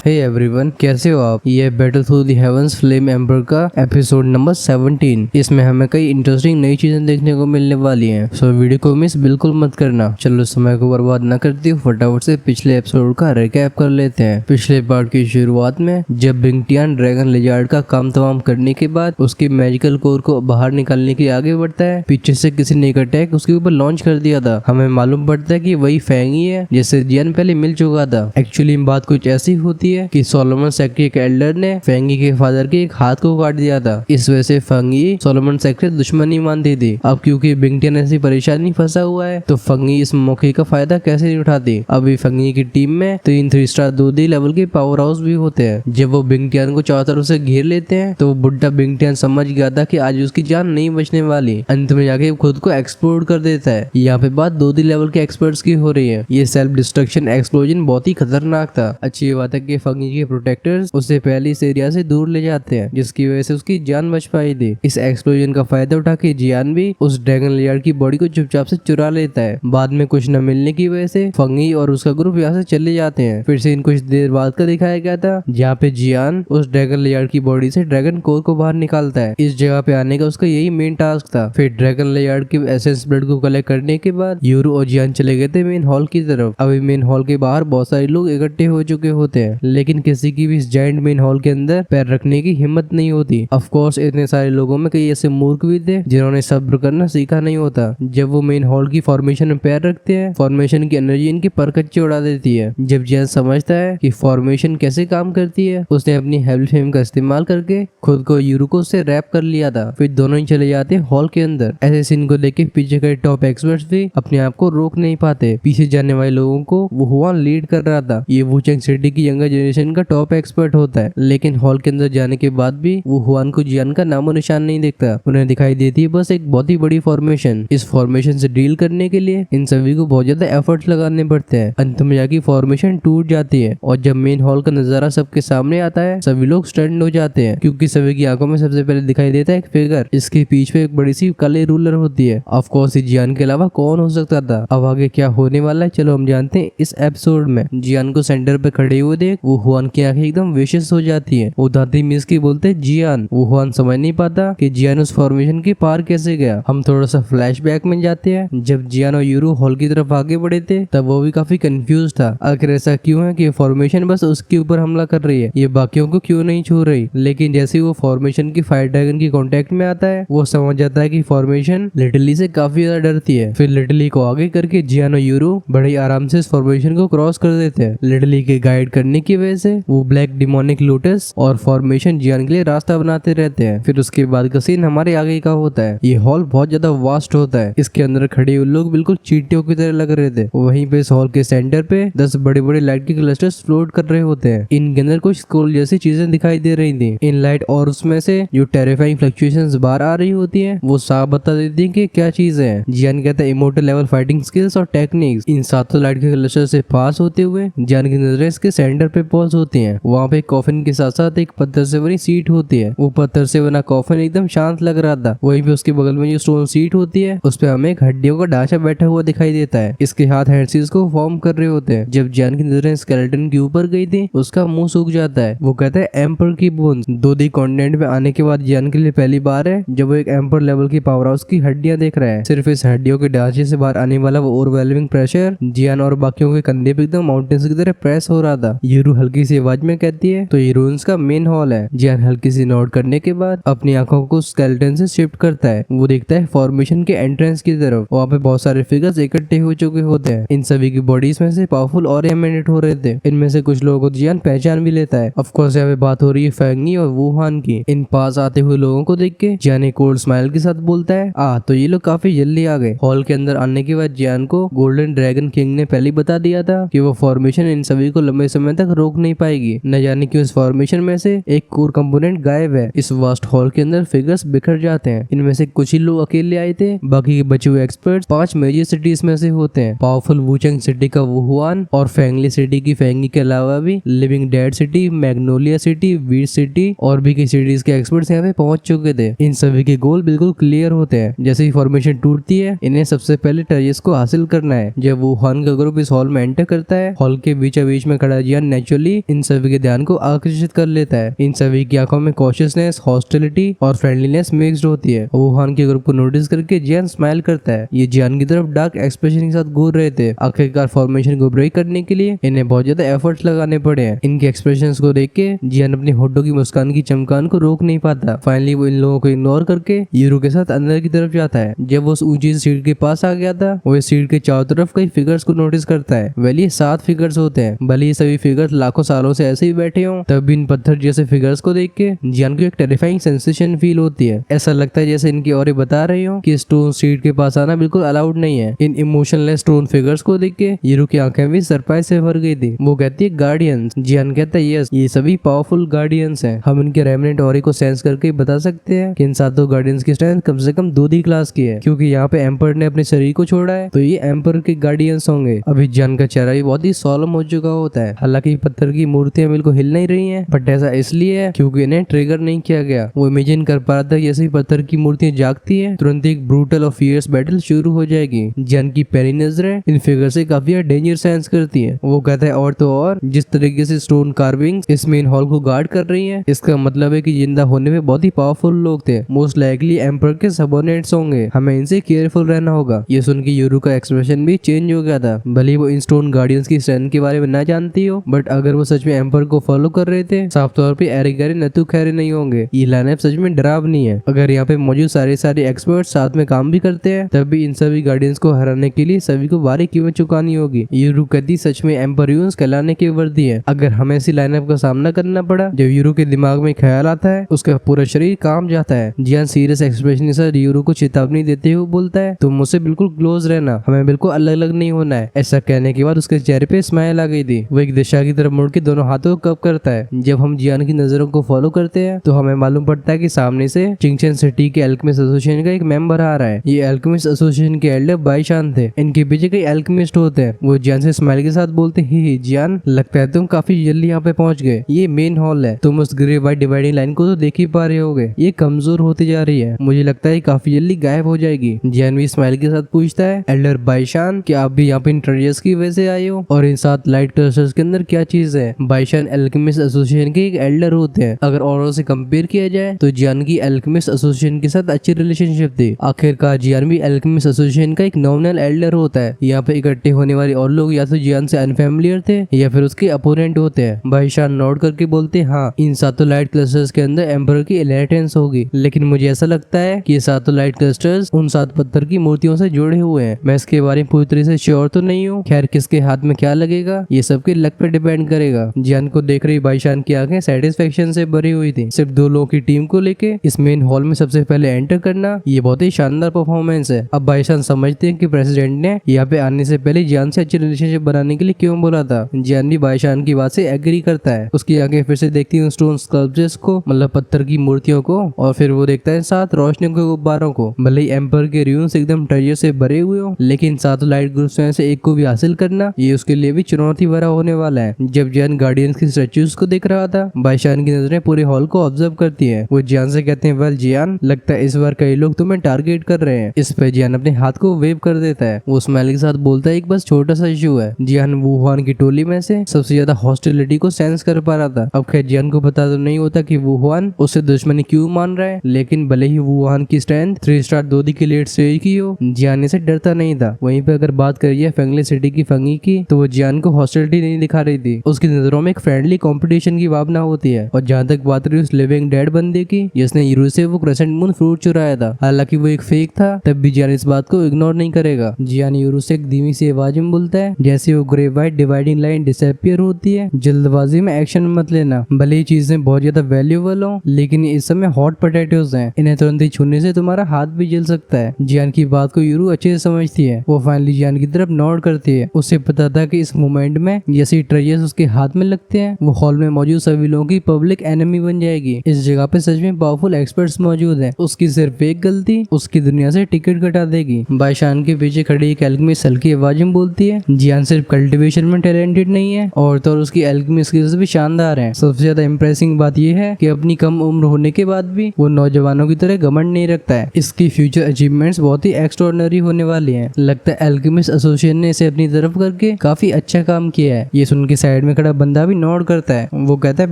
Hey everyone, कैसे हो आप। ये battle through the heavens flame ember का एपिसोड नंबर 17। इसमें हमें कई इंटरेस्टिंग नई चीजें देखने को मिलने वाली हैं, सो वीडियो को मिस बिल्कुल मत करना। चलो समय को बर्बाद न करते हुए फटाफट से पिछले एपिसोड का रिकैप कर लेते हैं। पिछले पार्ट की शुरुआत में जब बिंगटियान ड्रैगन लिजार्ड का काम तमाम करने के बाद उसकी मैजिकल कोर को बाहर निकालने के लिए आगे बढ़ता है, पीछे से किसी ने एक अटैक उसके ऊपर लॉन्च कर दिया था। हमें मालूम पड़ता है कि वही फैंगी है जिससे जियान पहले मिल चुका था। एक्चुअली बात कुछ ऐसी होती है कि सोलोमन सेक्ट के एक एल्डर ने फेंगी के फादर के एक हाथ को काट दिया था। इस वजह से फंगी सोलोमन सेक्ट से दुश्मनी मानती थी। अब क्योंकि बिंगटियन ऐसी परेशानी फंसा हुआ है तो फंगी इस मौके का फायदा कैसे नहीं उठाती। अभी फंगी की टीम में 3 3 स्टार 2D लेवल के पावर हाउस भी होते हैं। जब वो बिंगटियन को चारों तरफ से घेर लेते हैं तो वो बुढ़ा बिंगटियन समझ गया था कि आज उसकी जान नहीं बचने वाली। अंत में जाके खुद को एक्सप्लोड कर देता है। यहाँ पे बात 2D लेवल के एक्सपर्ट्स की हो रही है। ये सेल्फ डिस्ट्रक्शन एक्सप्लोजन बहुत ही खतरनाक था। अच्छी बात है कि फंगी के प्रोटेक्टर्स उसे पहले इस एरिया से दूर ले जाते हैं, जिसकी वजह से उसकी जान बच पाई थी। इस एक्सप्लोजन का फायदा उठा के जियान भी उस ड्रैगन लिजार्ड की बॉडी को चुपचाप से चुरा लेता है। बाद में कुछ न मिलने की वजह से फंगी और उसका ग्रुप यहाँ से चले जाते हैं। फिर से इन कुछ देर बाद का दिखाया गया था जहाँ पे जियान उस ड्रैगन लिजार्ड की बॉडी से ड्रैगन कोर को बाहर निकालता है। इस जगह पे आने का उसका यही मेन टास्क था। फिर ड्रैगन लिजार्ड के एसेंस ब्लड को कलेक्ट करने के बाद यूरू और जियान चले गए थे मेन हॉल की तरफ। अभी मेन हॉल के बाहर बहुत सारे लोग इकट्ठे हो चुके होते हैं, लेकिन किसी की भी इस जायंट मेन हॉल के अंदर पैर रखने की हिम्मत नहीं होती। ऑफ कोर्स इतने सारे लोगों में कई ऐसे मूर्ख भी थे जिन्होंने सब्र करना सीखा नहीं होता। जब वो मेन हॉल की फॉर्मेशन में पैर रखते हैं, फॉर्मेशन की एनर्जी इनके पर कच्चे उड़ा देती है। जब जियान समझता है कि फॉर्मेशन कैसे काम करती है, उसने अपनी हेल्प फेम का इस्तेमाल करके खुद को यूरुको से रैप कर लिया था। फिर दोनों ही चले जाते हैं हॉल के अंदर। ऐसे सीन को देख के पीछे के टॉप एक्सपर्ट्स भी अपने आप को रोक नहीं पाते। पीछे जाने वाले लोगों को वो हुआन लीड कर रहा था। ये वुचेंग सिटी की यंगर जनरेशन का टॉप एक्सपर्ट होता है, लेकिन हॉल के अंदर जाने के बाद भी वो हुआन को जियान का नामो निशान नहीं देखता। उन्हें दिखाई देती है बस एक बहुत ही बड़ी फॉर्मेशन। इस फॉर्मेशन से डील करने के लिए इन सभी को बहुत ज्यादा एफर्ट्स लगाने पड़ते हैं। अंत में जाके फॉर्मेशन टूट जाती है और जब मेन हॉल का नजारा सबके सामने आता है सभी लोग स्टंड हो जाते हैं, क्योंकि सभी की आंखों में सबसे पहले दिखाई देता है एक फिगर। इसके पीछे एक बड़ी सी काली रूलर होती है। ऑफ कोर्स जियान के अलावा कौन हो सकता था। अब आगे क्या होने वाला है चलो हम जानते हैं इस एपिसोड में। जियान को सेंटर पे खड़े हुए देख वो हुआन की आंखें एकदम विशेष हो जाती है। वो दादी मिस की बोलते जियान। वो हुआन समझ नहीं पाता कि जियान उस फॉर्मेशन के पार कैसे गया। हम थोड़ा सा फ्लैशबैक में जाते हैं। जब जियान और यूरू हॉल की तरफ आगे बढ़े थे तब वो भी काफी कंफ्यूज था। आखिर ऐसा क्यों है कि फॉर्मेशन बस उसके ऊपर हमला कर रही है, ये बाकियों को क्यों नहीं छू रही। लेकिन जैसे वो फॉर्मेशन की फायर ड्रैगन की कांटेक्ट में आता है वो समझ जाता है कि फॉर्मेशन लिटली से काफी ज्यादा डरती है। फिर लिटली को आगे करके जियान और यूरू बड़े आराम से इस फॉर्मेशन को क्रॉस कर देते हैं। लिटली के गाइड करने की वजह से वो ब्लैक डिमोनिक लोटस और फॉर्मेशन जियान के लिए रास्ता बनाते रहते हैं। फिर उसके बाद का सीन हमारे आगे का होता है। ये हॉल बहुत ज्यादा वास्ट होता है। इसके अंदर खड़े हुए लोग बिल्कुल चींटियों की तरह लग रहे थे। वहीं पे इस हॉल के सेंटर पे 10 बड़े बड़े लाइट के क्लस्टर्स फ्लोट कर रहे होते हैं। इनके अंदर कुछ स्क्रोल जैसी चीजें दिखाई दे रही थी। इन लाइट और उसमें से जो टेरिफाइंग फ्लक्चुएशंस बाहर आ रही होती है वो साफ बता देती है कि क्या चीज है। जियान कहता है इमोर्टल लेवल फाइटिंग स्किल्स और टेक्निक्स। इन 7 लाइट के क्लस्टर से पास होते हुए जियान की नजरें इसके सेंटर पे पॉज होती हैं। वहाँ पे कॉफिन के साथ साथ एक पत्थर से बनी सीट होती है। वो पत्थर से बना कॉफिन एकदम शांत लग रहा था। वहीं पे उसके बगल में जो स्टोन सीट होती है उस पे हमें एक हड्डियों का ढांचा बैठा हुआ दिखाई देता है। इसके हाथ हैंडसीज को फॉर्म कर रहे होते हैं। जब जियान की नजरें स्केलेटन के ऊपर गई थी उसका मुंह सूख जाता है। वो कहता है एम्पर की बोन्स। 2D कॉन्टिनेंट में आने के बाद जियान के लिए पहली बार है जब वो एक एम्पर लेवल की पावर हाउस की हड्डियां देख रहा है। सिर्फ इस हड्डियों के ढांचे से बाहर आने वाला वो ओवरवेलमिंग प्रेशर जियान और बाकियों के कंधे पे एकदम माउंटेन्स की तरह प्रेस हो रहा था। यूरू हल्की सी आवाज में कहती है तो ये रून्स का मेन हॉल है। जियान हल्की सी नोट करने के बाद अपनी आंखों को स्केलेटन से शिफ्ट करता है। वो देखता है फॉर्मेशन के एंट्रेंस की तरफ। वहाँ पे बहुत सारे फिगर्स इकट्ठे हो चुके होते हैं। इन सभी की बॉडीज में से पावरफुल और एमिनेट हो रहे थे। इनमें से कुछ लोगों को जियान पहचान भी लेता है। ऑफ कोर्स यहाँ पे बात हो रही है फेंगी और वुहान की। इन पास आते हुए लोगों को देख के जियान एक कोल्ड स्माइल के साथ बोलता है तो ये लोग काफी जल्दी आ गए। हॉल के अंदर आने के बाद जियान को गोल्डन ड्रैगन किंग ने पहले बता दिया था कि वो फॉर्मेशन इन सभी को लंबे समय तक रोक नहीं पाएगी। न जाने क्यों इस फॉर्मेशन में से एक कोर कंपोनेंट गायब है। इस वास्ट हॉल के अंदर फिगर्स बिखर जाते हैं। इनमें से कुछ ही लोग अकेले आए थे। बाकी के बचे हुए एक्सपर्ट्स 5 मेजर सिटीज में से होते हैं। पावरफुल वुचेंग सिटी का वुहान और फेंगली सिटी की फेंगी के अलावा भी living dead city, magnolia city, वीर सिटी और भी कई सिटीज के एक्सपर्ट्स यहाँ पे पहुंच चुके थे। इन सभी के गोल बिल्कुल क्लियर होते हैं। जैसे ही फॉर्मेशन टूटती है इन्हें सबसे पहले टर्जियस को हासिल करना है। जब वुहान का ग्रुप इस हॉल में एंटर करता है, हॉल के बीचों बीच में खड़ा जियान इवेंचुअली इन सभी के ध्यान को आकर्षित कर लेता है। इन सभी की आंखों में कॉशियसनेस, हॉस्टिलिटी और फ्रेंडलीनेस मिक्स्ड होती है। वुहान के ग्रुप को नोटिस करके जियान स्माइल करता है। ये जियान की तरफ डार्क एक्सप्रेशन के साथ घूर रहे थे। आखिरकार फॉर्मेशन को ब्रेक करने के लिए इन्हें बहुत ज्यादा एफर्ट्स लगाने पड़े हैं। इनके एक्सप्रेशंस को देख के जियान अपनी होठों की मुस्कान की चमकान को रोक नहीं पाता। फाइनली वो इन लोगों को इग्नोर करके यूरो के साथ अंदर की तरफ जाता है। जब वो उस ऊंची सीट के पास आ गया था, वो इस सीट के चारों तरफ कई फिगर्स को नोटिस करता है। वेल ये 7 फिगर्स होते हैं। भले ये सभी फिगर्स लाखों सालों से ऐसे ही बैठे हों, तब भी इन पत्थर जैसे फिगर्स को देख के जियान को एक टेरिफाइंग सेंसेशन फील होती है। ऐसा लगता है जैसे इनकी औरें बता रही हो कि स्टोन सीट के पास आना बिल्कुल अलाउड नहीं है। इन इमोशनलेस स्टोन फिगर्स को देख के यूरो की आंखें भी सरप्राइज से भर गई थी। वो कहती है गार्डियंस। जियान कहता है यस, ये सभी पावरफुल गार्डियंस हैं। हम इनके रेमिनेंट ऑरे को सेंस करके बता सकते हैं कि इन सातों गार्डियंस की स्ट्रेंथ कम से कम 2D क्लास की है, क्योंकि यहाँ पे एम्पर ने अपने शरीर को छोड़ा है, तो ये एम्पर के गार्डियंस होंगे। अभी जियान का चेहरा भी बहुत ही सोलम हो चुका होता है। हालांकि पत्थर की मूर्तियां बिल्कुल हिल नहीं रही हैं, बट ऐसा इसलिए है क्योंकि इन्हें ट्रिगर नहीं किया गया। वो इमेजिन कर पा रहा था जैसे ही पत्थर की मूर्तियां जागती है, तुरंत एक ब्रूटल और फियर्स बैटल शुरू हो जाएगी। जियान की पैनी नजरें इन फिगर से काफी डेंजर सेंस करती है। वो कहता है और तो और जिस तरीके से स्टोन कार्विंग इस मेन हॉल को गार्ड कर रही है, इसका मतलब है कि जिंदा होने में बहुत ही पावरफुल लोग थे। मोस्ट लाइकली एम्पर के सबऑर्डिनेट्स होंगे। हमें इनसे केयरफुल रहना होगा। ये सुन के यूरो का एक्सप्रेशन भी चेंज हो गया था। भले वो इन स्टोन गार्डियंस की स्ट्रेंथ के बारे में ना जानती हो, बट अगर वो सच में एम्पर को फॉलो कर रहे थे, साफ तौर पे एरे गहरे नतु खैरे नहीं होंगे। ये लाइनअप सच में डरावनी है। अगर यहाँ पे मौजूद सारे एक्सपर्ट साथ में काम भी करते हैं, तब भी इन सभी गार्डियंस को हराने के लिए सभी को भारी कीमत चुकानी होगी। यूरो कहती सच में एम्पर यून्स कहलाने की वर्दी है। अगर हमें ऐसी लाइनअप का सामना करना पड़ा, जब यूरो के दिमाग में ख्याल आता है, उसका पूरा शरीर काम जाता है। जियान सीरियस एक्सप्रेशन के साथ यूरो को चेतावनी देते हुए बोलता है, तुम मुझसे बिल्कुल क्लोज रहना, हमें बिल्कुल अलग अलग नहीं होना है। ऐसा कहने के बाद उसके चेहरे पे स्माइल आ गई थी। वो एक दिशा की तरफ मुड़ के दोनों हाथों को कप करता है। जब हम जियान की नजरों को फॉलो करते हैं, तो हमें मालूम पड़ता है कि सामने से चिंगचेन सिटी के एल्केमिस्ट एसोसिएशन का एक मेंबर आ रहा है। ये एल्केमिस्ट एसोसिएशन के एल्डर बाईशान थे। इनके पीछे कई एल्केमिस्ट होते हैं। वो जियान से स्माइल के साथ बोलते ही जियान, लगता है तुम काफी जल्दी यहाँ पे पहुंच गए। ये मेन हॉल है। तुम उस ग्रे वाइट डिवाइडिंग लाइन को तो देख ही पा रहे होगे। ये कमजोर होती जा रही है। मुझे लगता है काफी जल्दी गायब हो जाएगी। जियान भी स्माइल के साथ पूछता है, एल्डर बाईशान, क्या आप भी यहाँ पे इन ट्रेजर्स की वजह से आए हो? और इन 7 लाइट क्लस्टर्स के अंदर क्या चीज है? बाईशान एल्केमिस्ट एसोसिएशन के एक एल्डर होते हैं। अगर औरों से कंपेयर किया जाए, तो जियान की एल्केमिस्ट एसोसिएशन के साथ अच्छी रिलेशनशिप थी। आखिरकार जियान भी एल्केमिस्ट एसोसिएशन का एक नॉमिनल एल्डर होता है। यहाँ पे इकट्ठे होने वाले और लोग या तो जियान से अनफेमिलियर थे, या फिर उसके अपोनेंट होते हैं। बाईशान नोट करके बोलते, हाँ, इन 7 लाइट क्लस्टर्स के अंदर एम्पर की इनहेरिटेंस होगी, लेकिन मुझे ऐसा लगता है कि ये 7 लाइट क्लस्टर्स उन 7 पत्थर की मूर्तियों से जुड़े हुए हैं। मैं इसके बारे में पूरी तरह से श्योर तो नहीं हूँ। खैर, किसके हाथ में क्या लगेगा, ये सबके लक पे डिपेंड करेगा। जियान को देख रही बाईशान की आंखें सेटिस्फेक्शन से भरी हुई थी। सिर्फ 2 लोगों की टीम को लेके इस मेन हॉल में सबसे पहले एंटर करना, ये बहुत ही शानदार परफॉर्मेंस है। अब बाईशान समझते हैं कि प्रेसिडेंट ने यहाँ पे आने से पहले जियान से अच्छी रिलेशनशिप बनाने के लिए क्यों बोला था। जियान भी बाईशान की बात से एग्री करता है। उसकी आंखें फिर से देखती हैं स्टोन स्कल्पचर्स को, मतलब पत्थर की मूर्तियों को, और फिर वो देखता है 7 रोशनी के गुब्बारों को। भले ही एम्पर के रून्स एकदम ट्रेजर से भरे हुए हो, लेकिन 7 लाइट ग्रुप्स में से एक को भी हासिल करना, ये उसके लिए भी चुनौती भरा होने वाला है। जब जियान गार्डियंस की स्टैच्यूज को देख रहा था, बाईशान की नजरें पूरे हॉल को ऑब्जर्व करती है। वो जियान से कहते हैं, वेल जियान, लगता है इस बार कई लोग तुम्हें टारगेट कर रहे हैं। इस पे जियान अपने हाथ को वेव कर देता है। वो स्माइल के साथ बोलता है, एक बस छोटा सा इशू है। जियान वुहान की टोली में से सबसे ज्यादा हॉस्टिलिटी को सेंस कर पा रहा था। अब खैर जियान को पता तो नहीं होता कि वुहान उससे दुश्मनी क्यों मान रहा है, लेकिन भले ही वुहान की स्ट्रेंथ 3 स्टार 2D की लेट स्टेज की हो, जियान से डरता नहीं था। वहीं पे अगर बात करिए फेंगले सिटी की फंगी की, तो वो जियान को हॉस्टिलिटी नहीं दिखा रही थी। उसकी नजरों में एक फ्रेंडली कंपटीशन की भावना होती है। और जहाँ तक बात रही उस लिविंग डेड बंदे की, जिसने यूरो से वो क्रेसेंट मून फ्रूट चुराया था, हालांकि वो एक फेक था, तब भी जियान इस बात को इग्नोर नहीं करेगा। जियान यूरो से एक धीमी सी आवाज में बोलता है, जैसे वो grey white dividing line disappear होती है, जल्दबाजी में एक्शन मत लेना। भले ही चीजें बहुत ज्यादा वैल्यूएबल हो, लेकिन इस समय हॉट पोटैटोज हैं, इन्हें तुरंत ही छूने से तुम्हारा हाथ भी जल सकता है। जियान की बात को यूरो अच्छे से समझती है। वो फाइनली जियान की तरफ नॉड करती है। उससे पता था कि इस मोमेंट में जैसे ट्रेजर्स उसके हाथ में लगते हैं, वो हॉल में मौजूद सभी लोगों की पब्लिक एनिमी बन जाएगी। इस जगह पे सच में पावरफुल एक्सपर्ट्स मौजूद हैं। उसकी सिर्फ एक गलती उसकी दुनिया से टिकट कटा देगी। बाईशान के पीछे खड़ी एक एल्केमिस्ट हल्की आवाज में बोलती है, जियान सिर्फ कल्टीवेशन में टैलेंटेड नहीं है, और तो उसकी एल्केमी स्किल्स भी शानदार हैं। सबसे ज्यादा इंप्रेसिंग बात यह है कि अपनी कम उम्र होने के बाद भी वो नौजवानों की तरह घमंड नहीं रखता है। इसकी फ्यूचर अचीवमेंट्स बहुत ही एक्स्ट्राऑर्डिनरी होने वाली हैं। लगता है एल्केमिस्ट एसोसिएशन ने इसे अपनी तरफ करके काफी अच्छा काम किया है। ये सुन के साइड साइड में खड़ा बंदा भी नोट करता है। वो कहता है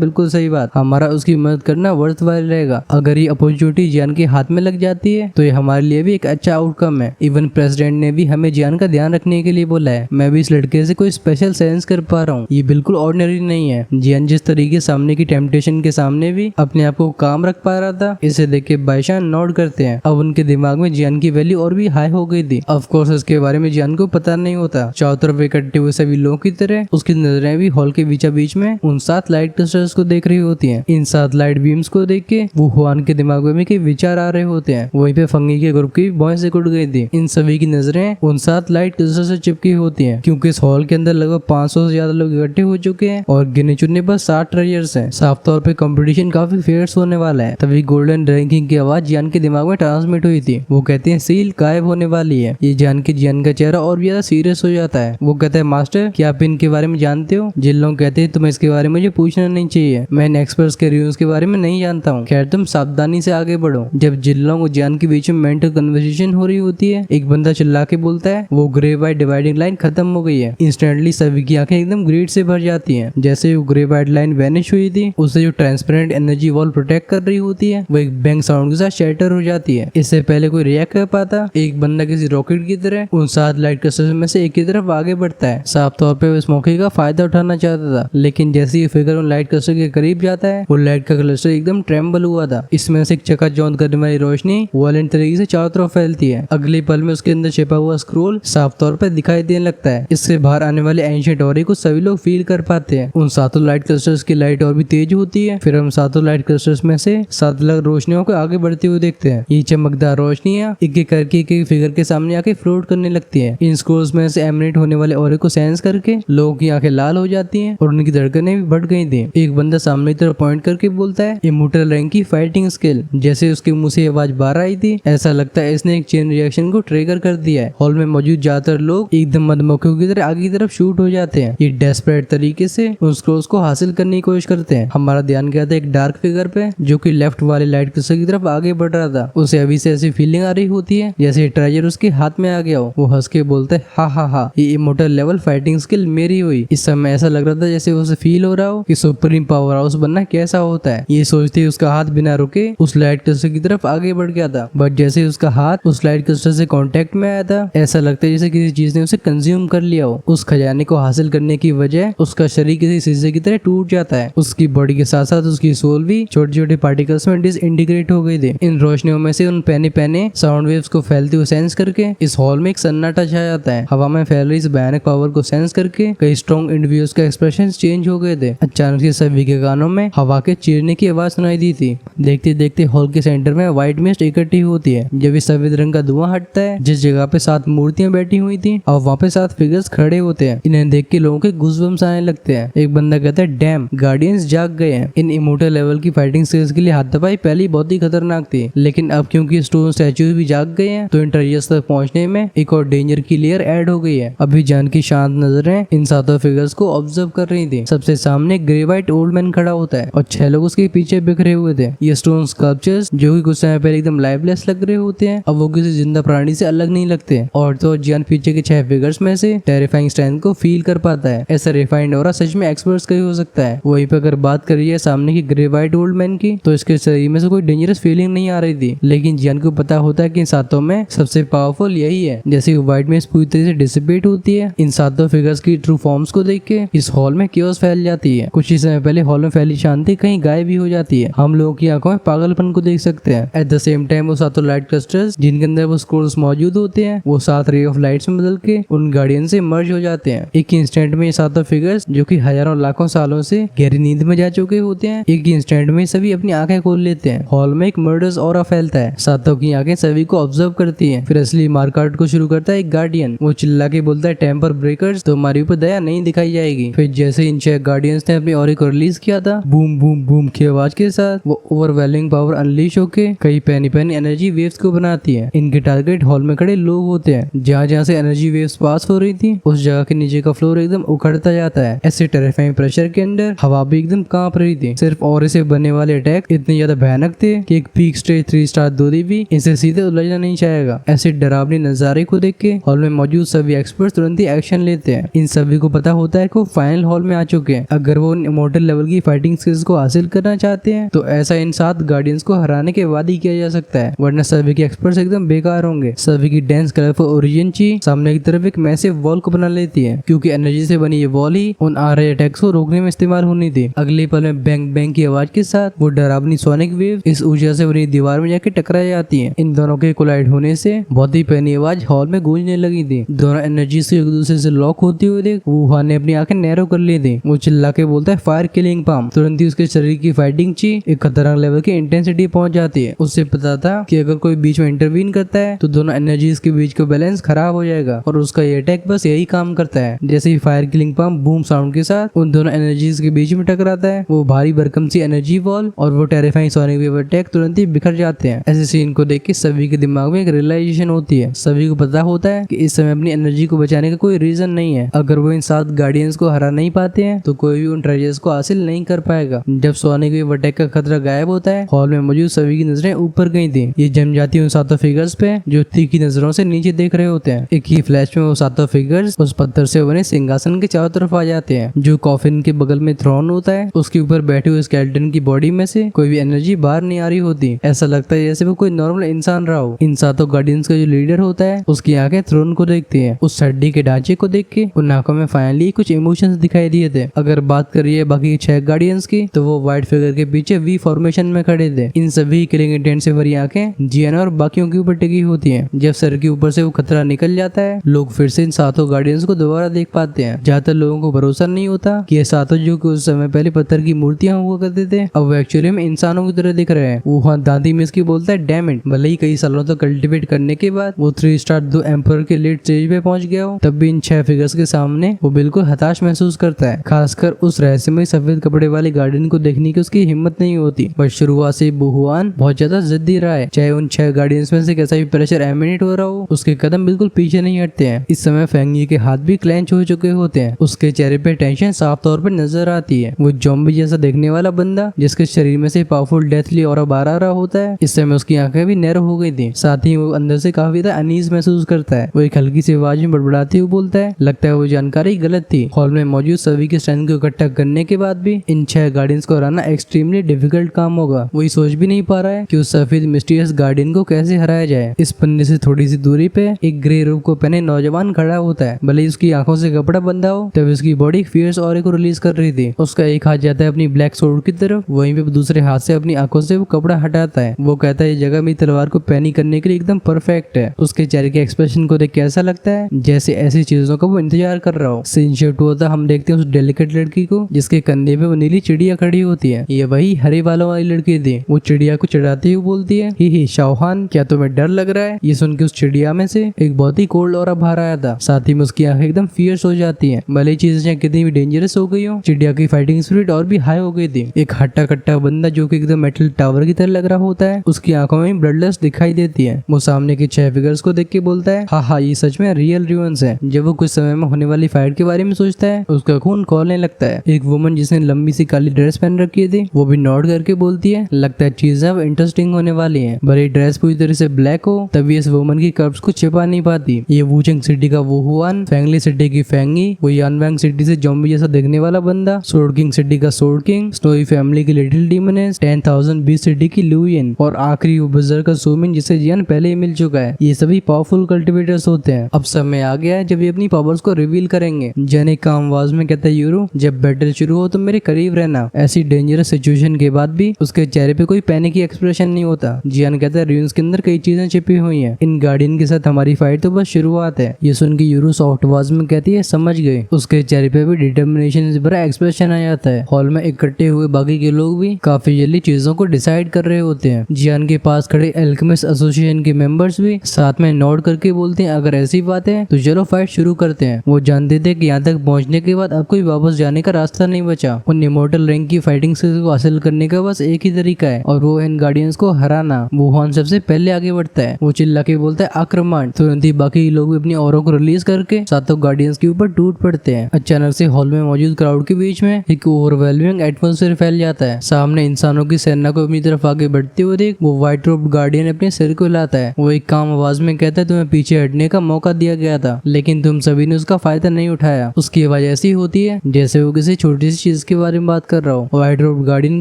बिल्कुल सही बात, हमारा उसकी मदद करना वर्थ वाइल रहेगा। अगर ये अपॉर्चुनिटी जियान के हाथ में लग जाती है तो ये हमारे लिए भी एक अच्छा आउटकम है। इवन प्रेसिडेंट ने भी हमें जियान का ध्यान रखने के लिए बोला है। मैं भी इस लड़के से कोई स्पेशल सेंस कर पा रहा हूँ, ये बिल्कुल ऑर्डिनरी नहीं है। जियान जिस तरीके सामने की टेम्पटेशन के सामने भी अपने आप को काम रख पा रहा था, इसे देख के बाईशान नोट करते हैं। अब उनके दिमाग में जियान की वैल्यू और भी हाई हो गई थी। ऑफ कोर्स इसके बारे में जियान को पता नहीं होता। चारों तरफ इकट्ठे हुए सभी लोगों की तरह उसकी नजरें भी हॉल के बीचा बीच में उन 7 लाइट क्रिस्टल्स को देख रही होती हैं। इन 7 लाइट बीम्स को देख के वो हुआन के दिमाग में कई विचार आ रहे होते हैं। वहीं पे फंगी के ग्रुप की वॉइस उड़ गई थी। इन सभी की नजरें उन 7 लाइट क्रिस्टल से चिपकी होती हैं, क्योंकि इस हॉल के अंदर लगभग 500 से ज्यादा लोग इकट्ठे हो चुके हैं और गिने चुने बस 60 ट्रेजर्स हैं। साफ तौर पे कंपटीशन काफी फेयर्स होने वाला है। तभी गोल्डन रैंकिंग की आवाज जियान के दिमाग में ट्रांसमिट हुई थी। वो कहते हैं सील गायब होने वाली है। ये जान के जियान का चेहरा और भी ज्यादा सीरियस हो जाता है। वो कहता है मास्टर, क्या आप इनके बारे में जानते हो? जिन लोग कहते हैं तुम्हें इसके बारे में मुझे पूछना नहीं चाहिए, मैं इन एक्सपर्ट्स के रिव्यूज के बारे में नहीं जानता हूँ। खैर तुम सावधानी से आगे बढ़ो। जब जिल्लों और जियान के बीच में मेंटल कन्वर्सेशन हो रही होती है, एक बंदा चिल्ला के बोलता है वो ग्रे वाइट डिवाइडिंग लाइन खत्म हो गई है। इंस्टेंटली सभी की आंखें एकदम ग्रीड से भर जाती हैं। जैसे वो ग्रे वाइट लाइन वैनिश हुई थी, उससे जो ट्रांसपेरेंट एनर्जी वॉल प्रोटेक्ट कर रही होती है वो एक बैंग साउंड के साथ शैटर हो जाती है। इससे पहले कोई रिएक्ट कर पाता, एक बंदा किसी रॉकेट की तरह उन 7 लाइट क्रिस्टल्स में से एक की तरफ आगे बढ़ता है। साफ तौर पे वो इस मौके का फायदा उठाना चाहता था, लेकिन जैसे ही फिगर उन लाइट क्रिस्टल के करीब जाता है, वो लाइट का क्लस्टर एकदम ट्रेम्बल हुआ था। इसमें से एक चकाचौंध करने वाली रोशनी वायलेंट तरीके से चारों तरफ फैलती है। अगले पल में उसके अंदर छिपा हुआ स्क्रोल साफ तौर पर दिखाई देने लगता है। इससे बाहर आने वाले एंशिएंट ऑरे को सभी लोग फील कर पाते हैं। उन 7 लाइट क्रिस्टल्स की लाइट और भी तेज होती है। फिर हम 7 लाइट क्रिस्टल्स में से 7 अलग रोशनियों को आगे बढ़ते हुए देखते हैं। ये चमकदार रोशनियां एक एक करके एक फिगर के सामने आके फ्लोट करने लगती है। इन स्क्रोल्स में से एमिनेट होने वाले ऑरे को सेंस करके लोगों की आंखें लाल हो जाती हैं और उनकी धड़कनें भी बढ़ गई थी। एक बंदा सामने की तरफ पॉइंट करके बोलता है इमोर्टल रैंक की फाइटिंग स्किल। जैसे उसके मुंह से आवाज बाहर आई थी, ऐसा लगता है इसने एक चेन रिएक्शन को ट्रिगर कर दिया है। हॉल में मौजूद ज्यादातर लोग एकदम मधुमक्खियों की तरह आगे की तरफ शूट हो जाते हैं। ये डेस्परेट तरीके से उन स्क्रोल्स को हासिल करने की कोशिश करते हैं। हमारा ध्यान गया था एक डार्क फिगर पे जो कि लेफ्ट वाले लाइट क्रिस्टल की तरफ आगे बढ़ रहा था। उसे अभी से ऐसी फीलिंग आ रही होती है जैसे ट्रेजर उसके हाथ में आ गया हो। वो हंस के बोलता है हा हा हा, ये इमोर्टल लेवल फाइटिंग स्किल मेरी हुई। इस समय ऐसा लग रहा था जैसे उसे फील हो रहा हो कि सुप्रीम पावर हाउस बनना कैसा होता है। ये सोचते ही उसका हाथ बिना रुके उस लाइट क्रिस्टल की तरफ आगे बढ़ गया था। बट जैसे उसका हाथ उस लाइट क्रिस्टल से कांटेक्ट में आया था, ऐसा लगता है जैसे किसी चीज ने उसे कंज्यूम कर लिया हो। उस खजाने को हासिल करने की वजह उसका शरीर किसी शीशे की तरह टूट जाता है। उसकी बॉडी के साथ साथ उसकी सोल भी छोटे छोटे पार्टिकल्स में डिसइंटीग्रेट हो गई थी। इन रोशनियों में से उन पहने पहने साउंड वेव्स को फैलते हुए सेंस करके इस हॉल में एक सन्नाटा छा जाता है। हवा में फैल रही इस भयानक पावर को सेंस करके कई स्ट्रॉन्ग इंडिविजुअल्स का एक्सप्रेशन चेंज हो गए थे। अचानक से सभी के कानों में हवा के चीरने की आवाज सुनाई दी थी। देखते देखते हॉल के सेंटर में व्हाइट मिस्ट इकट्ठी होती है। जब इस सफेद रंग का धुआं हटता है, जिस जगह पे 7 मूर्तियां बैठी हुई थी और वहाँ पे 7 फिगर्स खड़े होते हैं। इन्हें देख के लोगों के गूज़बम्स आने लगते हैं। एक बंदा कहता है डैम, गार्डियंस जाग गए हैं। इन इमोर्टल लेवल की फाइटिंग स्किल्स के लिए हाथापाई पहले बहुत ही खतरनाक थी, लेकिन अब क्योंकि स्टोन स्टैचूज भी जाग गए हैं तो इन ट्रेजर्स तक पहुंचने में एक और डेंजर की लेयर ऐड हो गई है। अभी जान की शांत नजरें इन 7 फिगर्स को ऑब्जर्व कर रही थी। सबसे सामने ग्रे वाइट ओल्ड मैन खड़ा होता है और 6 लोग उसके पीछे बिखरे हुए थे। ये स्टोन स्कल्पचर्स जो कि कुछ समय पहले एकदम लाइवलेस लग रहे होते हैं, अब वो किसी जिंदा प्राणी से अलग नहीं लगते। और तो जियान पीछे के 6 फिगर्स में से टेरिफाइंग स्ट्रेंथ को फील कर पाता है। ऐसा रिफाइंड ऑरा सच में एक्सपर्ट्स का ही हो सकता है। वहीं पे अगर बात करिए सामने की ग्रे वाइट ओल्ड मैन की, तो इसके शरीर में से कोई डेंजरस फीलिंग नहीं आ रही थी, लेकिन जियान को पता होता है कि इन 7 में सबसे पावरफुल यही है। जैसे व्हाइट मिस्ट पूरी तरह से डिसिपेट होती है, इन 7 फिगर्स की ट्रू फॉर्म्स को देख के इस हॉल में क्योस फैल जाती है। कुछ ही समय पहले हॉल में फैली शांति कहीं गायब भी हो जाती है। हम लोगों की आंखों में पागलपन को देख सकते हैं। एट द सेम टाइम वो 7 लाइट क्रिस्टल्स जिनके अंदर वो स्क्रोल्स मौजूद होते हैं, वो 7 रे ऑफ लाइट्स में बदल के उन गार्डियन से मर्ज हो जाते हैं। एक इंस्टेंट में ये 7 फिगर्स जो कि हजारों लाखों सालों से गहरी नींद में जा चुके होते हैं, एक इंस्टेंट में सभी अपनी आंखें खोल लेते हैं। हॉल में एक मर्डर्स ऑरा फैलता है। 7 की आंखें सभी को ऑब्जर्व करती हैं। फिर असली मार्कआउट को शुरू करता है एक गार्डियन। वो चिल्ला के बोलता है टेम्पर ब्रेकर्स, तो हमारे ऊपर दया नहीं दिखाई जाएगी। फिर जैसे इन 6 गार्डियंस ने अपने ऑरे को रिलीज किया था, बूम बूम बूम की आवाज के साथ वो ओवरवेलिंग पावर अनलीश होके कई पैनी पैनी एनर्जी वेव्स को बनाती है। इनके टारगेट हॉल में खड़े लोग होते हैं। जहाँ जहाँ से एनर्जी वेव्स पास हो रही थी, उस जगह के नीचे का फ्लोर एकदम उखड़ता जाता है। ऐसे टेरिफाइंग प्रेशर के अंदर हवा भी एकदम कांप रही थी। सिर्फ ऑरे से बनने वाले अटैक इतने ज्यादा भयानक थे कि एक पीक स्टेज 3 स्टार दूरी भी इनसे सीधे उलझना नहीं चाहेगा। ऐसे डरावनी नजारे को देख के हॉल में मौजूद सभी एक्सपर्ट्स तुरंत ही एक्शन लेते हैं। इन सभी को पता होता है कि फाइनल हॉल में आ चुके हैं। अगर वो इमॉर्टल लेवल की फाइटिंग स्किल्स को हासिल करना चाहते हैं तो ऐसा इन 7 गार्डियंस को हराने के बाद ही किया जा सकता है, वरना सभी के एक्सपर्ट्स एकदम बेकार होंगे। सभी की डेंस कलरफुल ओरिजिन ची सामने की तरफ एक मैसिव वॉल को बना लेती है, क्योंकि एनर्जी से बनी ये वॉल ही उन आ रहे अटैक्स को रोकने में इस्तेमाल होनी थी। अगले पल में बैंग बैंग की आवाज के साथ वो डरावनी सोनिक वेव इस ऊर्जा से बनी दीवार में जाके टकरा जाती है। इन दोनों के कोलाइड होने से बहुत ही पैनी आवाज हॉल में गूंजने लगी थी। दोनों एनर्जी से एक दूसरे से लॉक होती हुई देख वुहान ने अपनी आंखें नैरो कर ली थी। वो चिल्ला के बोलता है फायर किलिंग पाम। तुरंत ही उसके शरीर की फाइटिंग ची एक खतरनाक लेवल की इंटेंसिटी पहुंच जाती है। उससे पता था कि अगर कोई बीच में इंटरवीन करता है तो दोनों एनर्जीज के बीच का बैलेंस खराब हो जाएगा, और उसका ये अटैक बस यही काम करता है। जैसे ही fire killing palm boom sound के साथ उन दोनों एनर्जीज के बीच में टकराता है, वो भारी भरकम सी एनर्जी वॉल और वो टेरिफाइंग सोनिक वेव अटैक तुरंत ही बिखर जाते हैं। ऐसे सीन को देख के सभी के दिमाग में एक रियलाइजेशन होती है। सभी को पता होता है कि इस समय अपनी एनर्जी को बचाने का कोई रीजन नहीं है। अगर वो इन 7 गार्डियंस को हरा नहीं पाते हैं तो कोई भी उन ट्रेजर्स को हासिल नहीं कर पाएगा। जब सोनिक वेव अटैक का खतरा गायब होता है, हॉल में मौजूद सभी की नजरें ऊपर गई थी। ये जम जाती है उन 7 फिगर्स पे जो तीखी नजरों से नीचे देख रहे होते हैं। एक ही फ्लैश में वो 7 फिगर्स उस पत्थर से बने सिंहासन के चारों तरफ आ जाते हैं। जो कॉफिन के बगल में थ्रोन होता है उसके ऊपर बैठे हुए स्केलेटन की बॉडी में से कोई भी एनर्जी बाहर नहीं आ रही होती। ऐसा लगता है जैसे वो कोई नॉर्मल इंसान रहा हो। इन 7 गार्डियंस का जो लीडर होता है उसकी आंखें थ्रोन को देखती हैं। उस हड्डी के ढांचे को देख के उन आंखों में फाइनली कुछ इमोशंस दिखाई दिए थे। अगर बात करिए बाकी 6 गार्डियंस की तो वो व्हाइट फिगर के पीछे वी फॉर्मेशन में खड़े थे। इन सभी किलिंग इंटेंट से भरी आंखें जियान और बाकियों के ऊपर टिकी होती हैं। जब सर के ऊपर से वो खतरा निकल जाता है, लोग फिर से इन 7 गार्डियंस को दोबारा देख पाते हैं। ज्यादातर लोगों को भरोसा नहीं होता कि ये 7 जो कि उस समय पहले पत्थर की मूर्तियां हुआ करते थे अब वो एक्चुअली में इंसानों की तरह दिख रहे हैं। वो वहाँ दांती में इसकी बोलता है डैम इट। भले ही कई सालों तक कल्टिवेट करने के बाद वो 3 स्टार 2 एम्पर के लेट स्टेज पे पहुंच गया हो, तब भी इन 6 फिगर्स के सामने वो बिल्कुल हताश महसूस करता है। खासकर उस रहस्यमय सफेद कपड़े वाले गार्डियन को देखने की उसकी हिम्मत नहीं होती। बस शुरुआत से बुहुआन बहुत ज्यादा जिद्दी रहा है। चाहे उन 6 गार्डियंस में से कैसा भी प्रेशर एमिनेट हो रहा हो, उसके कदम बिल्कुल पीछे नहीं हटते हैं। इस समय फेंगी के हाथ भी क्लेंच हो चुके होते हैं। उसके चेहरे पे टेंशन साफ तौर पर नजर आती है। वो ज़ॉम्बी जैसा देखने वाला बंदा जिसके शरीर में से पावरफुल डेथली ऑरा बाहर आ रहा होता है, इस समय उसकी आंखें भी नैरो हो गई थी। साथ ही वो अंदर से काफी ज्यादा अनीज महसूस करता है। वो एक हल्की सी आवाज में बड़बड़ाते हुए बोलता है, लगता है वो जानकारी गलत थी। हॉल में मौजूद सभी के स्ट्रेंथ को इकट्ठा करने के बाद भी इन 6 गार्डियंस को हराना एक्सट्रीमली डिफिकल्ट काम होगा। वही सोच भी नहीं पा रहा है कि उस सफेद मिस्टीरियस गार्डियन को कैसे हराया जाए। इस पन्ने से थोड़ी सी दूरी पे एक ग्रे रूप को पहने नौजवान खड़ा होता है। भले ही उसकी आंखों से कपड़ा बंधा हो, तब उसकी बॉडी फियर्स ऑरे को रिलीज कर रही थी। उसका एक हाथ जाता है अपनी ब्लैक सोर्ड की तरफ, वहीं पे दूसरे हाथ से अपनी आंखों से वो कपड़ा हटाता है। वो कहता है ये जगह मेरी तलवार को पैनी करने के लिए एकदम परफेक्ट है। उसके चेहरे के एक्सप्रेशन को देख के ऐसा लगता है जैसे ऐसी चीजों का वो इंतजार कर रहा हो। सीन शिफ्ट होता हम देखते हैं उस डेलिकेट लड़की को जिसके कंधे पे वो नीली चिड़िया खड़ी होती है। ये वही हरे बालों वाली लड़की थी। वो चिड़िया को चढ़ाते हुए बोलती है, ही शाओहान क्या तुम्हें डर लग रहा है? ये सुन के उस चिड़िया में से एक बहुत ही कोल्ड ऑरा बाहर आया था। साथ ही में उसकी आंखें एकदम फियर्स हो जाती हैं। भले चीजें कितनी भी डेंजरस हो गई हो, चिड़िया की फाइटिंग स्पिरिट और भी हाई हो गई थी। एक हट्टा कट्टा बंदा जो कि एकदम मेटल टावर की तरह लग रहा होता है, उसकी आंखों में ब्लडलेस दिखाई देती है। वो सामने के 6 फिगर्स को देख के बोलता है, हाँ ये सच में रियल रिवेंस है। जब वो कुछ समय में होने वाली फाइट के बारे में सोचता है, उसका खून खौलने लगता है। एक वुमन जिसने लंबी सी काली ड्रेस पहन रखी थी, वो भी नोट करके बोलती है, लगता है चीजें अब इंटरेस्टिंग होने वाली हैं। भले ड्रेस पूरी तरह से ब्लैक हो, तभी इस वुमन की कर्व्स को छिपा नहीं पाती। ये वुचेंग सिटी का वुहुआन, फेंगली सिटी की फेंगी, वो यानवांग सिटी से ज़ॉम्बी जैसा देखने वाला बंदा, सोर्ड किंग सिटी का सोर्ड किंग, स्नोई फैमिली की लिटिल डीमनेस, 10,000 बीस सिटी की लुयन, और आखिरी वो बजर का सोमिन जिसे जियान पहले ही मिल चुका है। ये सभी पावरफुल कल्टिवेटर्स होते हैं। अब समय आ गया है जब ये अपनी पावर्स को रिवील करेंगे। जन एक काम आवाज में कहता है, यूरो जब बैटल शुरू हो तो मेरे करीब रहना। ऐसी डेंजरस सिचुएशन के बाद भी उसके चेहरे पे कोई पैनिक की एक्सप्रेशन नहीं होता। जियान कहता है, रूइंस के अंदर कई चीजें छिपी हुई हैं। इन गार्डियन के साथ हमारी फाइट तो बस शुरुआत है। ये सुन के यूरो सॉफ्ट आवाज में कहती है, समझ गए। उसके चेहरे पे भी डिटर्मिनेशन से भरा एक्सप्रेशन आ जाता है। हॉल में इकट्ठे हुए बाकी के लोग भी काफी जल्दी चीजों को डिसाइड कर रहे होते हैं। जियान के पास खड़े एल्केमिस्ट एसोसिएशन के मेंबर्स भी साथ में नोट करके बोलते हैं, अगर ऐसी बात है तो चलो फाइट शुरू करते हैं। वो जानते थे कि यहाँ तक पहुंचने के बाद अब कोई वापस जाने का रास्ता नहीं बचा। उन इमॉर्टल रैंक की फाइटिंग स्किल्स को हासिल करने का बस एक ही तरीका है, और वो इन गार्डियंस को हराना। वुहान सबसे पहले आगे बढ़ता है। वो चिल्ला के बोलता है, आक्रमण। तुरंत ही बाकी लोग भी अपनी औरों को रिलीज करके 7 गार्डियंस के ऊपर टूट पड़ते हैं। अचानक से हॉल में मौजूद क्राउड के बीच में एक ओवरवेलमिंग एटमॉस्फेयर फैल जाता है। सामने इंसानों की सेना को अपनी तरफ आगे बढ़ते हुए देख वो व्हाइट रोब गार्डियन अपने सिर को हिलाता है। वो एक काम आवाज में कहता है, तुम्हें पीछे हटने का मौका दिया गया था, लेकिन तुम सभी ने उसका फायदा नहीं उठाया। उसकी आवाज आवाज ऐसी होती है जैसे वो किसी छोटी सी चीज के बारे में बात कर रहा हो। व्हाइट रोब गार्डियन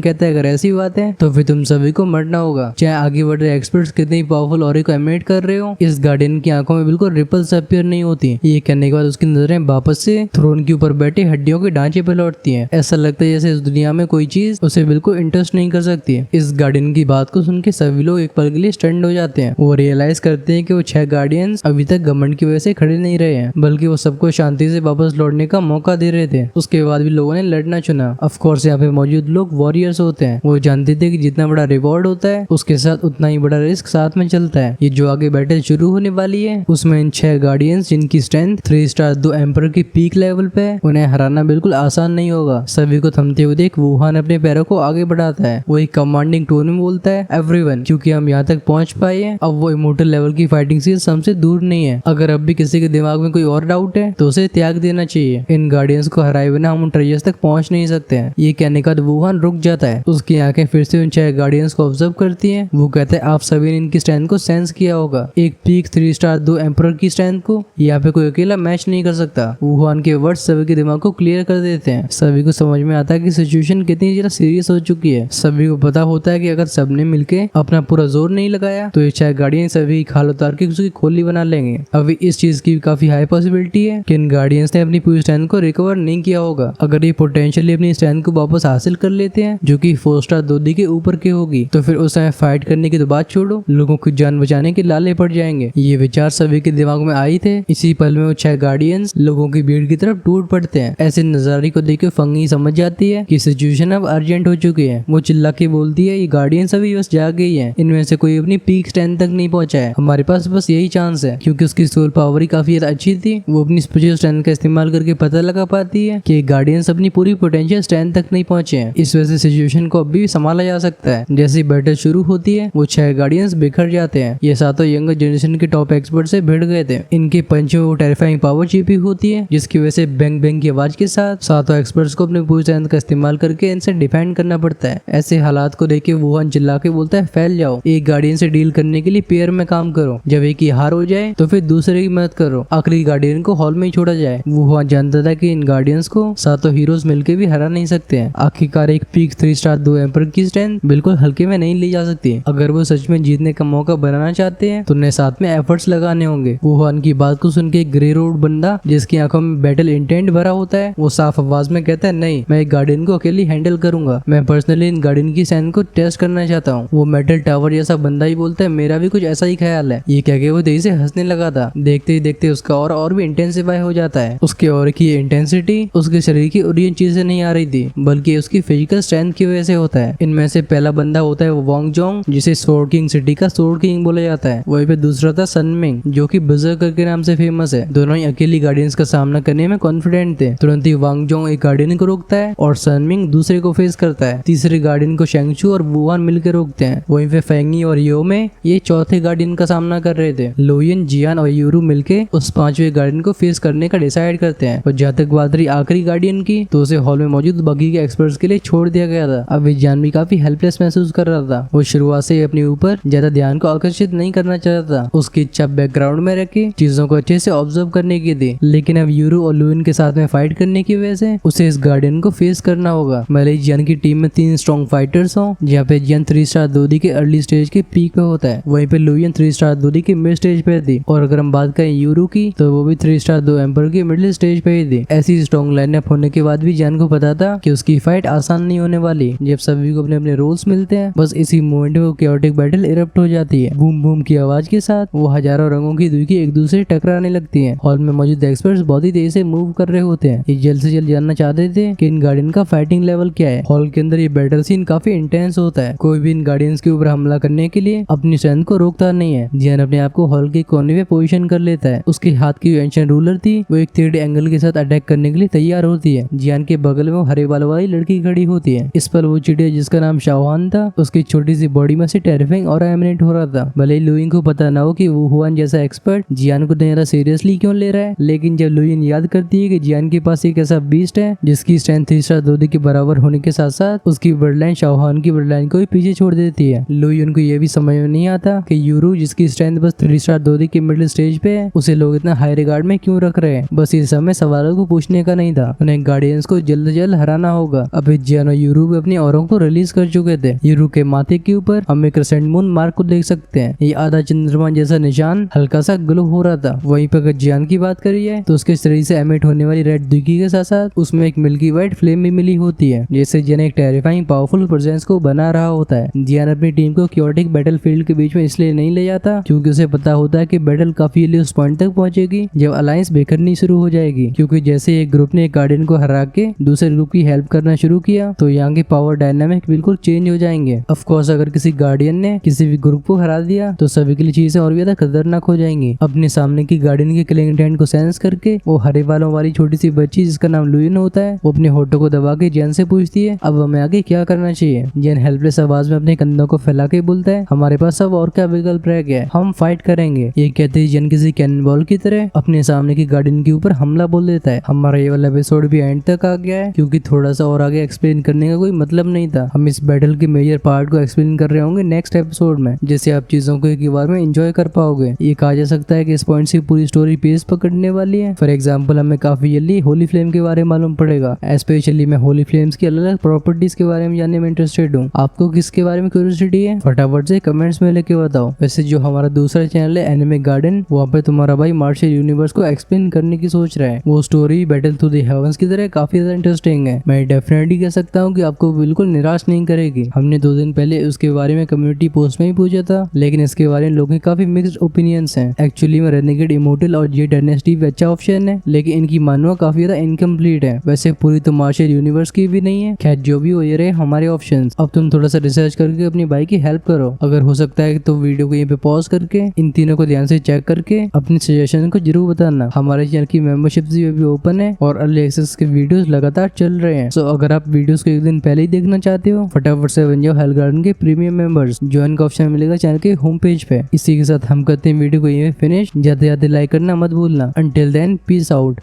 कहता है अगर ऐसी बात है तो फिर तुम सभी को मरना होगा, चाहे आगे बढ़ रहे एक्सपर्ट्स कितनी पावरफुल और को एमिनेट कर रहे हो। इस गार्डियन की आंखों में बिल्कुल रिपल्स अपीयर नहीं होती। ये कहने के बाद उसकी नजरें वापस से थ्रोन के ऊपर बैठे हड्डियों के ढांचे पर लौटती हैं। ऐसा लगता है जैसे इस दुनिया में कोई चीज उसे बिल्कुल इंटरेस्ट नहीं कर सकती है। इस गार्डियन की बात को सुन के सभी लोग एक पल के लिए स्टंड हो जाते हैं। वो रियलाइज करते हैं कि वो 6 गार्डियंस अभी तक घमंड की वजह से खड़े नहीं रहे हैं, बल्कि वो सबको शांति से वापस लौटने का मौका दे रहे थे। उसके बाद भी लोगों ने लड़ना चुना। ऑफ कोर्स यहाँ पे मौजूद लोग वॉरियर्स होते हैं। वो जानते थे कि जितना बड़ा रिवॉर्ड होता है उसके साथ उतना ही बड़ा रिस्क साथ में चलता है। ये जो आगे बैटल शुरू होने वाली है उसमें इन 6 गार्डियंस जिनकी स्ट्रेंथ 3 स्टार 2 एम्पर की पीक लेवल पे है, उन्हें हराना बिल्कुल आसान नहीं होगा। सभी को थमते हुए देख वुहान अपने पैरों को आगे बढ़ाता है। वो एक कमांडिंग टोन में बोलता है, एवरीवन, क्योंकि हम यहाँ तक पहुंच पाए हैं, अब वो इमोर्टल लेवल की फाइटिंग स्किल्स हमसे दूर नहीं है। अगर अब भी किसी के दिमाग में कोई और डाउट है तो उसे त्याग देना चाहिए। इन गार्डियंस को हराए बिना हम उन ट्रेजर्स तक पहुंच नहीं सकते हैं। ये कहने का वुहान रुक जाता है। उसकी आंखें फिर से उन 6 गार्डियंस को ऑब्जर्व करती हैं। वो कहता है आप सभी ने इनकी स्ट्रेंथ को सेंस किया होगा। एक पीक 3 स्टार 2 एम्पर की स्ट्रेंथ को यहाँ पे कोई अकेला मैच नहीं कर सकता। वुहान के वर्ड्स सभी के दिमाग को क्लियर कर देते हैं। सभी को समझ में आता है कि सिचुएशन कितनी ज्यादा सीरियस हो चुकी है। सभी को पता होता है कि अगर सबने मिलके अपना पूरा जोर नहीं लगाया तो ये 6 गार्डियन सभी खाल उतार के उसकी खोली बना लेंगे। अभी इस चीज की काफी हाई पॉसिबिलिटी है कि इन गार्डियंस ने अपनी पूरी स्ट्रेंथ को रिकवर नहीं किया होगा। अगर ये पोटेंशियली अपनी स्ट्रेंथ को वापस हासिल कर लेते हैं जो कि 4 स्टार 2D के ऊपर की होगी, तो फिर उस समय फाइट करने की तो बात छोड़ो, लोगों की जान बचाने के लाले पड़ जाएंगे। ये विचार सभी के दिमाग में आई थे। इसी पल में वो 6 गार्डियंस लोगों की भीड़ की तरफ टूट पड़ते हैं। ऐसे नजारे को देख के फंगी समझ जाती है कि सिचुएशन अब अर्जेंट हो चुकी है। वो चिल्ला के बोलती है, ये गार्डियंस अभी बस जा गई है, इनमें से कोई अपनी पीक स्ट्रेंथ तक नहीं पहुंचा है। हमारे पास बस यही चांस है। क्योंकि उसकी सोल पावर ही काफी अच्छी थी, वो अपनी स्पेशल स्ट्रेंथ का इस्तेमाल करके पता लगा पाती है कि गार्डियंस अपनी पूरी पोटेंशियल स्ट्रेंथ तक नहीं पहुंचे हैं। इस वजह से सिचुएशन को अब भी संभाला जा सकता है। जैसे बैटल शुरू होती है वो 6 गार्डियंस बिखर जाते हैं। ये सातों यंगर जनरेशन के टॉप एक्सपर्ट से भिड़ गए थे। इनके पंच में वो टेरिफाइंग पावर छिपी होती है जिसकी वजह से बैंग बैंग की आवाज के साथ सातों एक्सपर्ट्स को अपने पूरी स्ट्रेंथ का इस्तेमाल करके इनसे डिफेंड करना पड़ता है। ऐसे हालात को देख के वुहान चिल्ला के बोलता है, फैल जाओ, एक गार्डियन से डील करने के लिए पेयर में काम करो। जब एक की हार हो जाए तो फिर दूसरे की मदद करो। आखिरी गार्डियन को हॉल में ही छोड़ा जाए। वुहान जानता था कि इन गार्डियंस को सातों हीरोज मिलकर भी हरा नहीं सकते हैं। आखिरकार एक पीक 3 स्टार 2 एम्पर की स्ट्रेंथ बिल्कुल हल्के में नहीं ली जा सकती। अगर वो सच में जीतने का मौका बनाना चाहते हैं तो उन्हें साथ में एफर्ट्स लगाने होंगे। वुहान की बात को सुन के एक ग्रे रोड बंदा जिसकी आंखों में बैटल इंटेंट भरा होता है वो साफ आवाज में कहता है, नहीं, मैं एक गार्डियन को अकेली हैंडल करूंगा। मैं पर्सनली इन गार्डियन की स्ट्रेंथ को टेस्ट करना चाहता हूँ। वो मेटल टावर जैसा बंदा ही बोलता है, मेरा भी कुछ ऐसा ही ख्याल है। ये कह के वो तेजी से हंसने लगा था। देखते ही देखते उसका और भी इंटेंसिफाई हो जाता है। उसके और की इंटेंसिटी उसके शरीर की ओरिजिनल चीज से नहीं आ रही थी बल्कि उसकी फिजिकल स्ट्रेंथ की वजह से होता है। इनमें से पहला बंदा होता है वो वांग जोंग, जिसे सोर्ड किंग सिटी का सोर्ड किंग बोला जाता है। वहीं पे दूसरा था सन मिंग जो कि बर्जर्कर के नाम से फेमस है। दोनों ही अकेली गार्डियंस का सामना करने में कॉन्फिडेंट थे। तुरंत ही वांग जोंग एक गार्डियन को रोकता है और सन मिंग दूसरे को फेस करता है। तीसरे गार्डियन को शेंगचू और वुहान मिलकर रोकते हैं। वहीं पे फेंगी और यो में ये चौथे गार्डियन का सामना कर रहे थे। लोयन, जियान और यूरू मिलके उस 5वें गार्डियन को फेस करने का डिसाइड करते हैं। और जहाँ तक बात रही आखिरी गार्डियन की तो उसे हॉल में मौजूद बगी के एक्सपर्ट्स के लिए छोड़ दिया गया था। अब जियान भी काफी हेल्पलेस महसूस कर रहा था। वो शुरुआत से अपने ऊपर ज्यादा ध्यान को आकर्षित नहीं करना चाहता था। उसकी इच्छा बैकग्राउंड में रख के चीजों को अच्छे से ऑब्जर्व करने की थी। लेकिन अब यूरू और लुइन के साथ में फाइट करने की वजह से उसे इस गार्डियन को फेस करना होगा। भले ही जियान की टीम में 3 स्ट्रॉन्ग फाइटर्स हों, जहाँ पे जियान 3 स्टार 2D के अर्ली स्टेज के पीक पे होता है, वहीं पे लुइन 3 स्टार 2D के मिड स्टेज पे थी। और अगर हम बात करें यूरू की तो वो भी 3 स्टार 2 एम्पर के मिडिल स्टेज पे ही थी। ऐसी स्ट्रॉन्ग लाइनअप होने के बाद भी जियान को पता था कि उसकी फाइट आसान नहीं होने वाली। जब सभी को अपने अपने रोल्स मिलते हैं बस इसी मोमेंट में वो chaotic बैटल इरप्ट हो जाती है। बूम बूम की आवाज के साथ वो हजारों रंगों की दुई की एक दूसरे टकराने लगती है। हॉल में मौजूद एक्सपर्ट्स बहुत ही तेजी से मूव कर रहे होते हैं। ये जल्द से जल्द जानना चाहते थे कि इन गार्डियन का फाइटिंग लेवल क्या है। हॉल के अंदर ये बैटल सीन काफी इंटेंस होता है। कोई भी इन गार्डियंस के ऊपर हमला करने के लिए अपनी स्ट्रेंथ को रोकता नहीं है। जियान अपने आप को हॉल के कोने में पोजीशन कर लेता है। उसके हाथ की एंशिएंट रूलर थी वो एक 3D एंगल के साथ अटैक करने के लिए तैयार होती है। जियान के बगल में वो हरे बाल वाली लड़की खड़ी होती है। इस पर वो चिड़िया जिसका नाम शाओहान था उसकी छोटी सी बॉडी में से टेरिफाइंग और एमिनेट हो रहा था। भले ही लुइन को पता ना हो कि वुहान जैसा एक्सपर्ट जियान को ज्यादा सीरियसली क्यों ले रहा है, लेकिन जब लुइन याद करती है कि जियान के पास एक ऐसा बीस्ट है जिसकी स्ट्रेंथ 3 स्टार 2D के बराबर होने के साथ साथ उसकी ब्लडलाइन शाओहान की ब्लडलाइन को भी पीछे छोड़ देती है। लुइन को यह भी समझ में नहीं आता कि यूरू जिसकी स्ट्रेंथ बस 3 स्टार 2D के मिडिल स्टेज पे है उसे लोग इतना हाई रिगार्ड में क्यों रख रहे हैं। बस इस समय सवालों फादर को पूछने का नहीं था, उन्हें गार्डियंस को जल्द से जल्द हराना होगा। अभी जियान और यूरू भी अपनी औरों को रिलीज कर चुके थे। यूरू के माथे के ऊपर हम एक क्रेसेंट मून मार्क को देख सकते हैं। ये आधा चंद्रमा जैसा निशान हल्का सा ग्लो हो रहा था। वहीं पर अगर जियान की बात करी है तो उसके शरीर से एमिट होने वाली रेड दुखी के साथ साथ उसमें एक मिल्की व्हाइट फ्लेम भी मिली होती है, जैसे जियान एक टेरिफाइंग पावरफुल प्रेजेंस को बना रहा होता है। जियान अपनी टीम को क्योटिक बैटल फील्ड के बीच में इसलिए नहीं ले जाता क्योंकि उसे पता होता है कि बैटल काफी जल्दी उस पॉइंट तक पहुंचेगी जब अलायंस बिखरनी शुरू हो जाएगी। क्योंकि जैसे एक ग्रुप ने एक गार्डियन को हरा के दूसरे ग्रुप की हेल्प करना शुरू किया तो यहाँ के पावर डायनामिक बिल्कुल चेंज हो जाएंगे। ऑफ कोर्स अगर किसी गार्डियन ने किसी भी ग्रुप को हरा दिया तो सभी के लिए चीजें और भी ज्यादा खतरनाक हो जाएंगी। अपने सामने की गार्डियन के किलिंग इंटेंट को सेंस करके वो हरे बालों वाली छोटी सी बच्ची जिसका नाम लुइन होता है वो अपने होठों को दबा के जियान से पूछती है अब हमें आगे क्या करना चाहिए। जियान हेल्पलेस आवाज में अपने कंधों को फैला के बोलता है हमारे पास अब और क्या विकल्प रह गया है, हम फाइट करेंगे। ये कहते ही जियान किसी कैनन बॉल की तरह अपने सामने की गार्डियन के ऊपर हमला बोल देता है। हमारा ये वाला एपिसोड भी एंड तक आ गया है क्योंकि थोड़ा सा और आगे एक्सप्लेन करने का कोई मतलब नहीं था। हम इस बैटल के मेजर पार्ट को एक्सप्लेन कर रहे होंगे नेक्स्ट एपिसोड में, जिससे आप चीजों को एक ही बार में एंजॉय कर पाओगे। ये कहा जा सकता है कि इस पॉइंट से पूरी स्टोरी पेस पकड़ने वाली है। फॉर एग्जाम्पल हमें काफी जल्दी होली फ्लेम के बारे में मालूम पड़ेगा। स्पेशली मैं होली फ्लेम्स की अलग अलग प्रॉपर्टीज के बारे में जानने में इंटरेस्टेड हूँ। आपको किसके बारे में क्यूरियोसिटी है फटाफट से कमेंट्स में लेके बताओ। वैसे जो हमारा दूसरा चैनल है एनिमे गार्डन, वहाँ पे तुम्हारा भाई मार्शल यूनिवर्स को एक्सप्लेन करने की सोच रहा है। वो story battle through the heavens की तरह काफी ज्यादा इंटरेस्टिंग है। मैं डेफिनेटली कह सकता हूँ कि आपको बिल्कुल निराश नहीं करेगी। हमने 2 दिन पहले उसके बारे में कम्युनिटी पोस्ट में ही पूछा था, लेकिन इसके बारे में लोगों के काफी मिक्स्ड ओपिनियंस हैं। एक्चुअली में रेनेगेड इमोर्टल और जे डायनेस्टी भी अच्छा ऑप्शन है, लेकिन इनकी मानवा काफी ज्यादा इनकम्प्लीट है। वैसे पूरी तो मार्शल यूनिवर्स की भी नहीं है। खैर जो भी हो ये रहे हमारे ऑप्शंस। अब तुम थोड़ा सा रिसर्च करके अपनी भाई की हेल्प करो। अगर हो सकता है तो वीडियो को यहीं पे पॉज करके इन तीनों को ध्यान से चेक करके अपने सजेशन को जरूर बताना। हमारे चैनल की मेंबरशिप भी ओपन है और अर्ली एक्सेस के वीडियोस लगातार चल रहे हैं। सो अगर आप वीडियोस को एक दिन पहले ही देखना चाहते हो फटाफट से बन जाओ हेल गार्डन के प्रीमियम मेंबर्स। ज्वाइन का ऑप्शन मिलेगा चैनल के होम पेज पे। इसी के साथ हम करते हैं वीडियो को यहीं फिनिश। जाते जाते लाइक करना मत भूलना। Until then peace out.